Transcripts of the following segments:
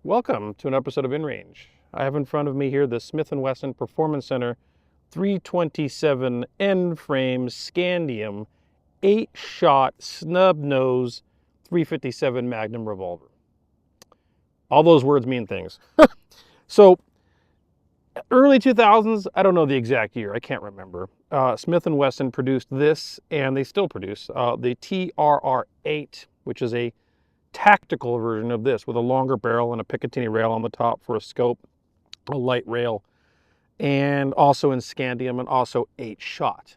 Welcome to an episode of InRange. I have in front of me here the Smith & Wesson Performance Center 327 N-frame Scandium 8-shot snub nose 357 Magnum revolver. All those words mean things. So, early 2000s, I don't know the exact year, I can't remember. Smith & Wesson produced this, and they still produce, the TRR-8, which is a tactical version of this with a longer barrel and a Picatinny rail on the top for a scope, a light rail, and also in Scandium and also 8-shot.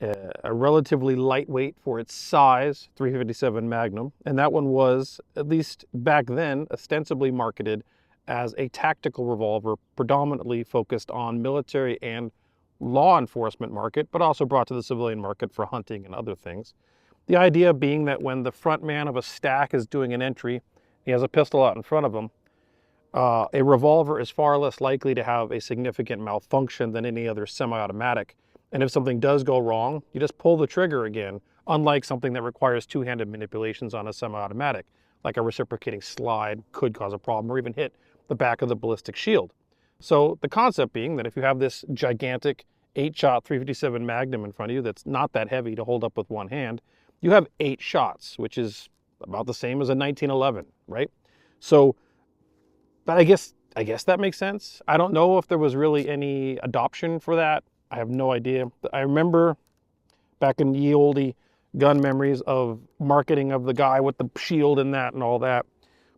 A relatively lightweight for its size, 357 Magnum, and that one was, at least back then, ostensibly marketed as a tactical revolver, predominantly focused on military and law enforcement market, but also brought to the civilian market for hunting and other things. The idea being that when the front man of a stack is doing an entry, he has a pistol out in front of him, a revolver is far less likely to have a significant malfunction than any other semi-automatic. And if something does go wrong, you just pull the trigger again, unlike something that requires two-handed manipulations on a semi-automatic, like a reciprocating slide could cause a problem or even hit the back of the ballistic shield. So the concept being that if you have this gigantic 8-shot 357 Magnum in front of you that's not that heavy to hold up with one hand, you have 8 shots, which is about the same as a 1911, right? So, but I guess that makes sense. I don't know if there was really any adoption for that. I have no idea. I remember back in ye olde gun memories of marketing of the guy with the shield and that and all that.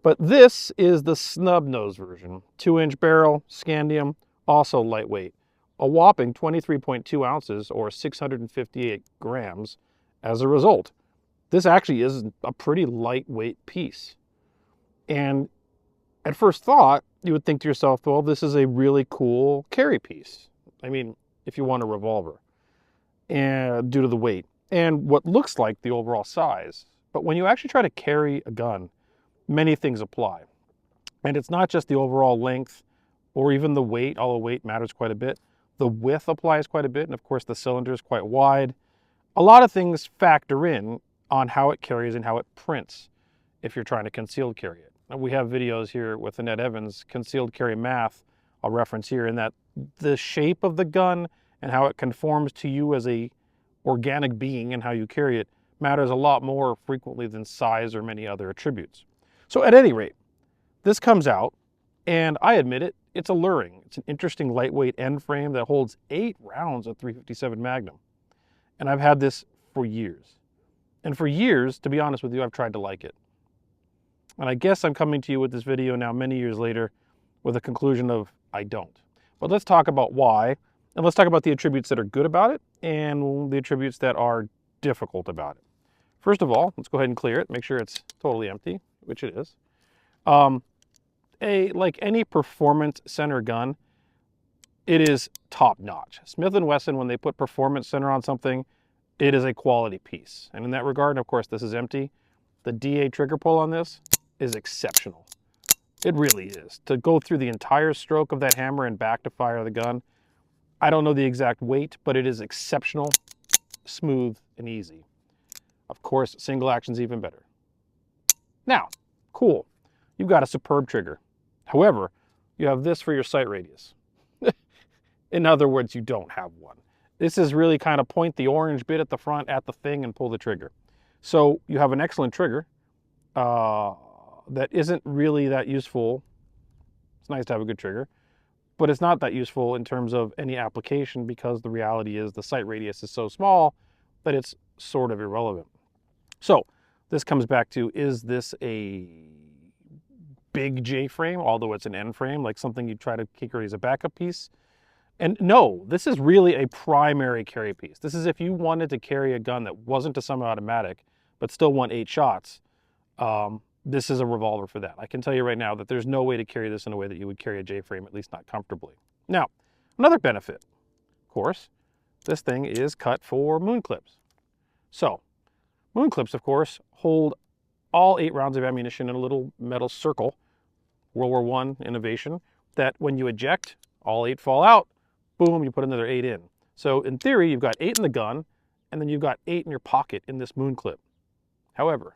But this is the snub nose version. 2-inch barrel, Scandium, also lightweight. A whopping 23.2 ounces or 658 grams. As a result, this actually is a pretty lightweight piece. And at first thought, you would think to yourself, well, this is a really cool carry piece. I mean, if you want a revolver, and due to the weight and what looks like the overall size. But when you actually try to carry a gun, many things apply. And it's not just the overall length or even the weight, although weight matters quite a bit. The width applies quite a bit, and of course the cylinder is quite wide. A lot of things factor in on how it carries and how it prints if you're trying to concealed carry it. And we have videos here with Annette Evans, concealed carry math, I'll reference here, in that the shape of the gun and how it conforms to you as a organic being and how you carry it matters a lot more frequently than size or many other attributes. So at any rate, this comes out, and I admit it, it's alluring. It's an interesting lightweight end frame that holds 8 rounds of 357 Magnum. And I've had this for years. And for years, to be honest with you, I've tried to like it. And I guess I'm coming to you with this video now many years later with a conclusion of I don't. But let's talk about why, and let's talk about the attributes that are good about it and the attributes that are difficult about it. First of all, let's go ahead and clear it, make sure it's totally empty, which it is. Like any performance center gun, it is top-notch. Smith & Wesson, when they put performance center on something, it is a quality piece. And in that regard, of course, this is empty. The DA trigger pull on this is exceptional. It really is. To go through the entire stroke of that hammer and back to fire the gun, I don't know the exact weight, but it is exceptional, smooth, and easy. Of course, single action's even better. Now, cool. You've got a superb trigger. However, you have this for your sight radius. In other words, you don't have one. This is really kind of point the orange bit at the front at the thing and pull the trigger. So you have an excellent trigger that isn't really that useful. It's nice to have a good trigger, but it's not that useful in terms of any application because the reality is the sight radius is so small that it's sort of irrelevant. So this comes back to, is this a big J frame, although it's an N frame, like something you try to carry as a backup piece? And no, this is really a primary carry piece. This is if you wanted to carry a gun that wasn't a semi-automatic, but still want 8 shots, this is a revolver for that. I can tell you right now that there's no way to carry this in a way that you would carry a J frame, at least not comfortably. Now, another benefit, of course, this thing is cut for moon clips. So, moon clips, of course, hold all 8 rounds of ammunition in a little metal circle, World War I innovation, that when you eject, all 8 fall out, boom, you put another 8 in. So in theory, you've got 8 in the gun, and then you've got 8 in your pocket in this moon clip. However,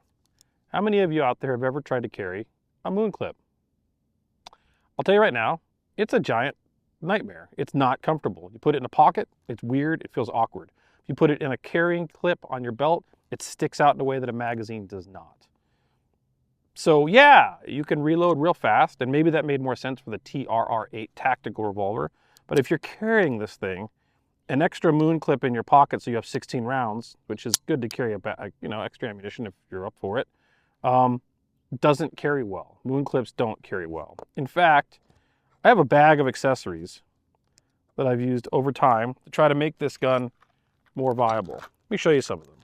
how many of you out there have ever tried to carry a moon clip? I'll tell you right now, it's a giant nightmare. It's not comfortable. You put it in a pocket, it's weird, it feels awkward. If you put it in a carrying clip on your belt, it sticks out in a way that a magazine does not. So yeah, you can reload real fast, and maybe that made more sense for the TRR-8 tactical revolver. But if you're carrying this thing, an extra moon clip in your pocket so you have 16 rounds, which is good to carry extra ammunition if you're up for it, doesn't carry well. Moon clips don't carry well. In fact, I have a bag of accessories that I've used over time to try to make this gun more viable. Let me show you some of them.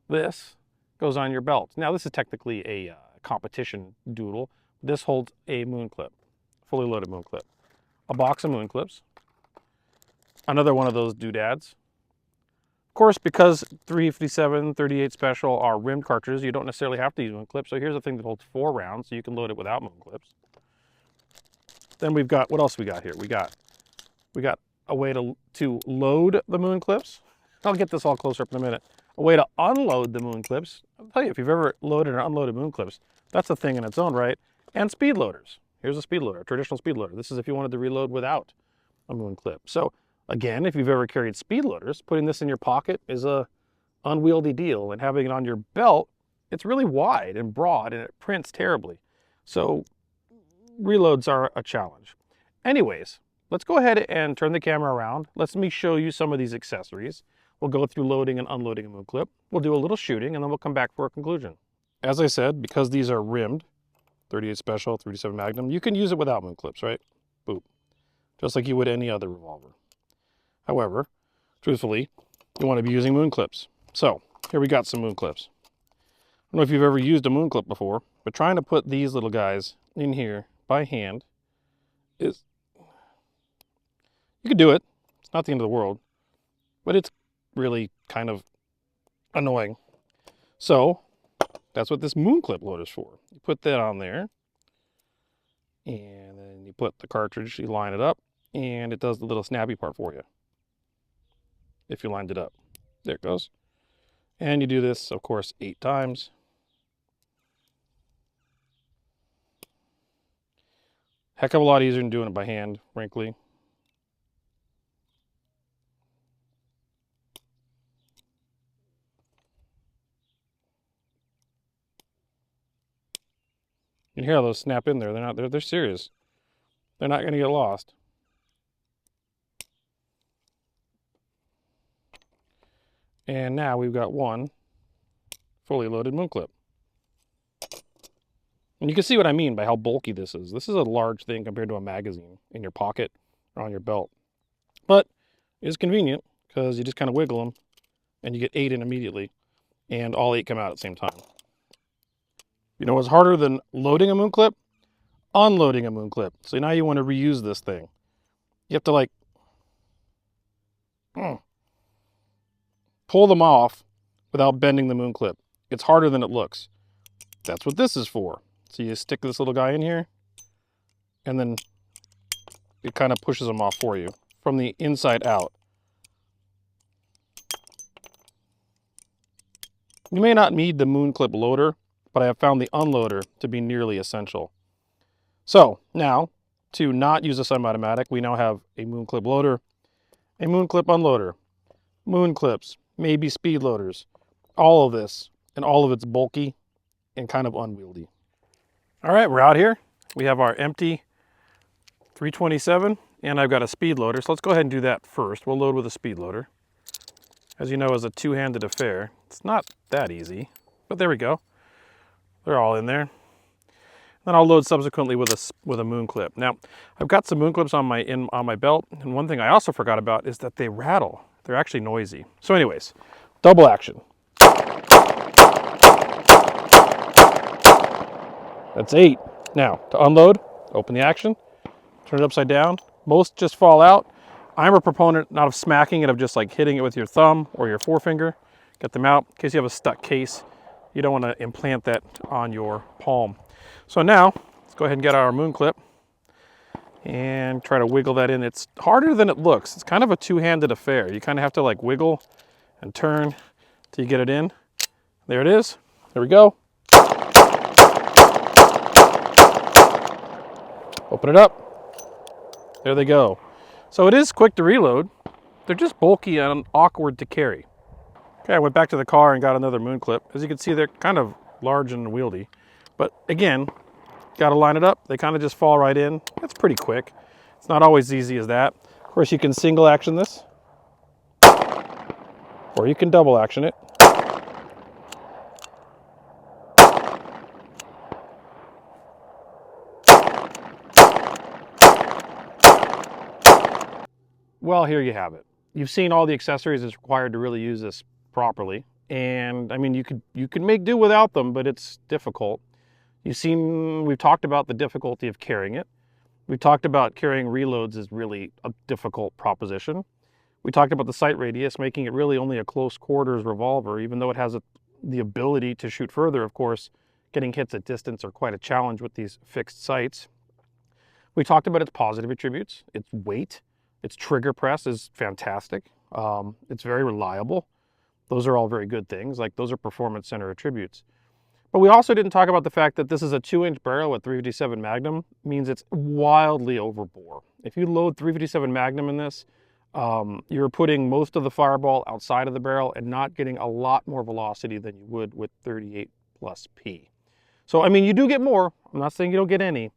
This goes on your belt. Now this is technically a competition doodle. This holds a moon clip, fully loaded moon clip. A box of moon clips. Another one of those doodads. Of course, because 357, 38 Special are rimmed cartridges, you don't necessarily have to use moon clips. So here's a thing that holds 4 rounds, so you can load it without moon clips. Then we've got, what else we got here? We got a way to load the moon clips. I'll get this all closer up in a minute. A way to unload the moon clips. I'll tell you, if you've ever loaded or unloaded moon clips, that's a thing in its own right. And speed loaders. Here's a speed loader, a traditional speed loader. This is if you wanted to reload without a moon clip. So again, if you've ever carried speed loaders, putting this in your pocket is a unwieldy deal, and having it on your belt, it's really wide and broad and it prints terribly. So reloads are a challenge. Anyways, let's go ahead and turn the camera around. Let me show you some of these accessories. We'll go through loading and unloading a moon clip. We'll do a little shooting, and then we'll come back for a conclusion. As I said, because these are rimmed, 38 Special, 357 Magnum, you can use it without moon clips, right? Boop. Just like you would any other revolver. However, truthfully, you want to be using moon clips. So, here we got some moon clips. I don't know if you've ever used a moon clip before, but trying to put these little guys in here by hand is... You could do it. It's not the end of the world. But it's really kind of annoying. So, that's what this moon clip loader is for. You put that on there, and then you put the cartridge, you line it up, and it does the little snappy part for you. If you lined it up. There it goes. And you do this, of course, 8 times. Heck of a lot easier than doing it by hand, frankly. You can hear how those snap in there. They're serious. They're not going to get lost. And now we've got one fully loaded moon clip. And you can see what I mean by how bulky this is. This is a large thing compared to a magazine in your pocket or on your belt. But it's convenient because you just kind of wiggle them and you get 8 in immediately. And all 8 come out at the same time. You know what's harder than loading a moon clip? Unloading a moon clip. So now you want to reuse this thing. You have to like pull them off without bending the moon clip. It's harder than it looks. That's what this is for. So you stick this little guy in here, and then it kind of pushes them off for you from the inside out. You may not need the moon clip loader, but I have found the unloader to be nearly essential. So now, to not use a semi-automatic, we now have a moon clip loader, a moon clip unloader, moon clips, maybe speed loaders, all of this, and all of it's bulky and kind of unwieldy. All right, we're out here. We have our empty 327, and I've got a speed loader, so let's go ahead and do that first. We'll load with a speed loader. As you know, it's a two-handed affair. It's not that easy, but there we go. They're all in there. Then I'll load subsequently with a moon clip. Now, I've got some moon clips on my belt, and one thing I also forgot about is that they rattle. They're actually noisy. So anyways, double action. That's 8. Now, to unload, open the action, turn it upside down. Most just fall out. I'm a proponent not of smacking it, of just like hitting it with your thumb or your forefinger. Get them out. In case you have a stuck case, you don't want to implant that on your palm. So now, let's go ahead and get our moon clip and try to wiggle that in. It's harder than it looks. It's kind of a two-handed affair. You kind of have to like wiggle and turn till you get it in. There it is. There we go. Open it up. There they go. So it is quick to reload. They're just bulky and awkward to carry. Okay, I went back to the car and got another moon clip. As you can see, they're kind of large and wieldy. But again, got to line it up. They kind of just fall right in. That's pretty quick. It's not always as easy as that. Of course, you can single action this, or you can double action it. Well, here you have it. You've seen all the accessories that's required to really use this properly. And I mean, you could make do without them, but it's difficult. We've talked about the difficulty of carrying it. We talked about carrying reloads is really a difficult proposition. We talked about the sight radius, making it really only a close quarters revolver, even though it has the ability to shoot further. Of course, getting hits at distance are quite a challenge with these fixed sights. We talked about its positive attributes, its weight, its trigger press is fantastic. It's very reliable. Those are all very good things. Like, those are performance center attributes. But we also didn't talk about the fact that this is a 2-inch barrel at 357 Magnum, means it's wildly overbore. If you load 357 Magnum in this, you're putting most of the fireball outside of the barrel and not getting a lot more velocity than you would with 38 plus P. So, I mean, you do get more. I'm not saying you don't get any,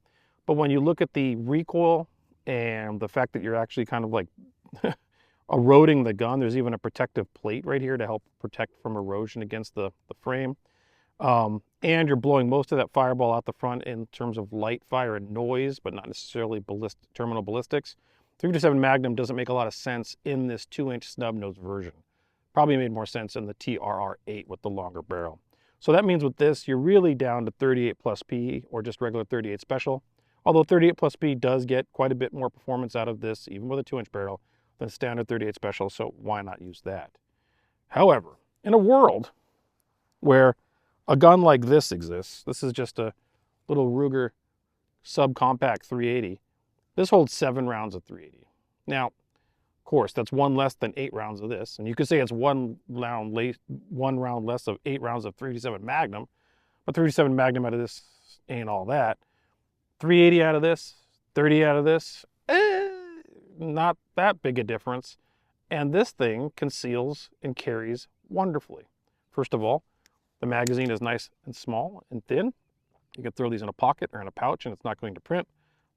but when you look at the recoil and the fact that you're actually kind of like eroding the gun, there's even a protective plate right here to help protect from erosion against the frame. And you're blowing most of that fireball out the front in terms of light fire and noise, but not necessarily terminal ballistics. 357 Magnum doesn't make a lot of sense in this 2-inch snub nose version. Probably made more sense in the TRR8 with the longer barrel. So that means with this, you're really down to 38 plus P or just regular 38 special. Although 38 plus P does get quite a bit more performance out of this, even with a 2-inch barrel, than standard 38 special, so why not use that? However, in a world where a gun like this exists, this is just a little Ruger subcompact 380. This holds 7 rounds of 380. Now, of course, that's one less than 8 rounds of this, and you could say it's one round less of 8 rounds of 357 Magnum, but 357 Magnum out of this ain't all that. 380 out of this, 30 out of this, not that big a difference. And this thing conceals and carries wonderfully. First of all, the magazine is nice and small and thin. You can throw these in a pocket or in a pouch and it's not going to print.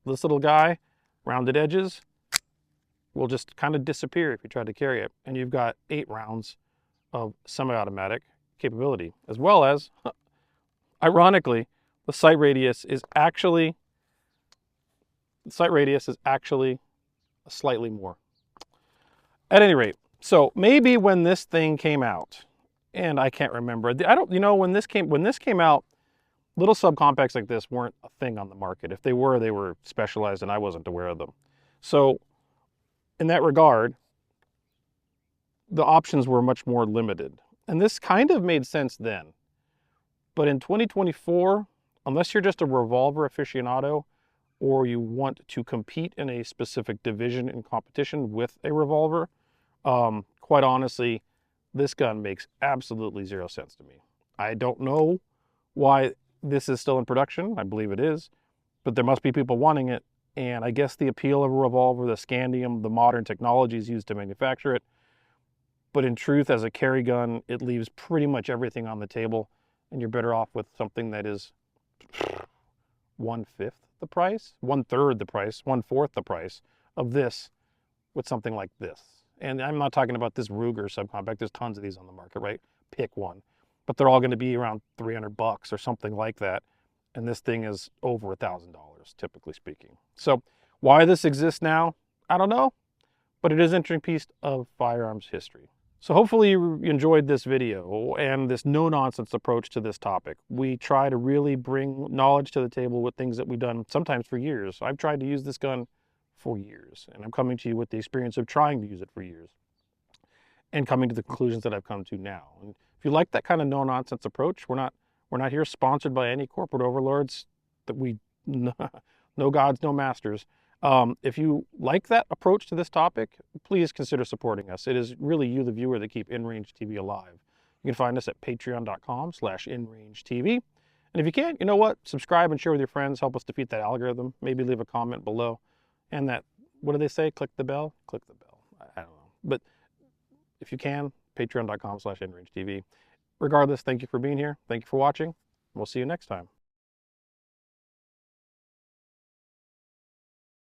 This little guy, rounded edges, will just kind of disappear if you try to carry it. And you've got 8 rounds of semi-automatic capability, as well as, ironically, the sight radius is actually slightly more. At any rate, so maybe when this thing came out, and I can't remember, when this came out, little subcompacts like this weren't a thing on the market. If they were specialized and I wasn't aware of them. So in that regard, the options were much more limited. And this kind of made sense then. But in 2024, unless you're just a revolver aficionado or you want to compete in a specific division in competition with a revolver, quite honestly, this gun makes absolutely 0 sense to me. I don't know why this is still in production. I believe it is, but there must be people wanting it. And I guess the appeal of a revolver, the Scandium, the modern technologies used to manufacture it. But in truth, as a carry gun, it leaves pretty much everything on the table, and you're better off with something that is 1/5 the price, 1/3 the price, 1/4 the price of this with something like this. And I'm not talking about this Ruger subcompact. There's tons of these on the market, right? Pick one. But they're all going to be around $300 or something like that. And this thing is over $1,000, typically speaking. So why this exists now, I don't know. But it is an interesting piece of firearms history. So hopefully you enjoyed this video and this no-nonsense approach to this topic. We try to really bring knowledge to the table with things that we've done sometimes for years. I've tried to use this gun for years, and I'm coming to you with the experience of trying to use it for years and coming to the conclusions that I've come to now. And if you like that kind of no-nonsense approach, we're not here sponsored by any corporate overlords that no gods, no masters. If you like that approach to this topic, please consider supporting us. It is really you, the viewer, that keep InRange TV alive. You can find us at patreon.com/InRangeTV. And if you can't, you know what? Subscribe and share with your friends. Help us defeat that algorithm. Maybe leave a comment below. And that, what do they say? Click the bell? Click the bell. I don't know. But if you can, patreon.com/InRangeTV. Regardless, thank you for being here. Thank you for watching. We'll see you next time.